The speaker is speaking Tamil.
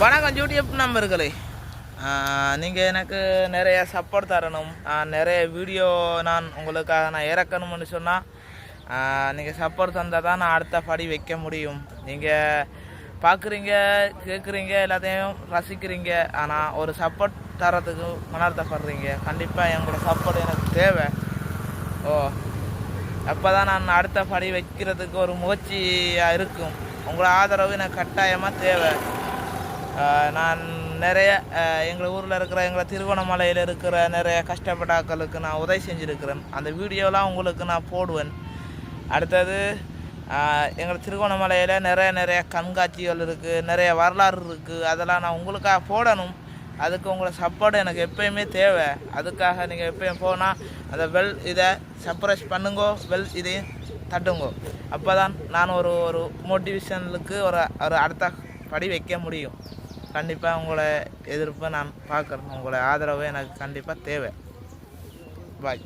வணக்கம் யூடியூப் நம்பர்களே, நீங்கள் எனக்கு நிறைய சப்போர்ட் தரணும். நிறைய வீடியோ நான் உங்களுக்காக இறக்கணும்னு சொன்னால் நீங்கள் சப்போர்ட் தந்தால் தான் நான் அடுத்த படி வைக்க முடியும். நீங்கள் பார்க்குறீங்க, கேட்குறீங்க, எல்லாத்தையும் ரசிக்கிறீங்க, ஆனால் ஒரு சப்போர்ட் தரத்துக்கு மனர்த்தப்படுறீங்க. கண்டிப்பாக எங்களோட சப்போர்ட் எனக்கு தேவை. அப்போ தான் நான் அடுத்த படி வைக்கிறதுக்கு ஒரு முயற்சியாக இருக்கும். உங்களோட ஆதரவு எனக்கு கட்டாயமாக தேவை. நான் நிறைய எங்கள் ஊரில் இருக்கிற எங்களை திருகோணமலையில் இருக்கிற நிறைய கஷ்டப்பட்டாக்களுக்கு நான் உதவி செஞ்சுருக்கிறேன். அந்த வீடியோலாம் உங்களுக்கு நான் போடுவேன். அடுத்தது எங்கள் திருகோணமலையில் நிறைய கண்காட்சிகள் இருக்குது, நிறைய வரலாறு இருக்குது. அதெல்லாம் நான் உங்களுக்காக போடணும். அதுக்கு உங்களை சப்போர்ட் எனக்கு எப்போயுமே தேவை. அதுக்காக நீங்கள் எப்போயும் போனால் அந்த பெல் இதை சப்ரைஸ் பண்ணுங்கோ, பெல் இதையும் தட்டுங்கோ. அப்போ தான் நான் ஒரு மோட்டிவேஷனுக்கு ஒரு அடுத்த படி வைக்க முடியும். கண்டிப்பாக உங்களை எதிர்ப்பை நான் பார்க்குறேன். உங்களை ஆதரவு எனக்கு கண்டிப்பாக தேவை. பாய்.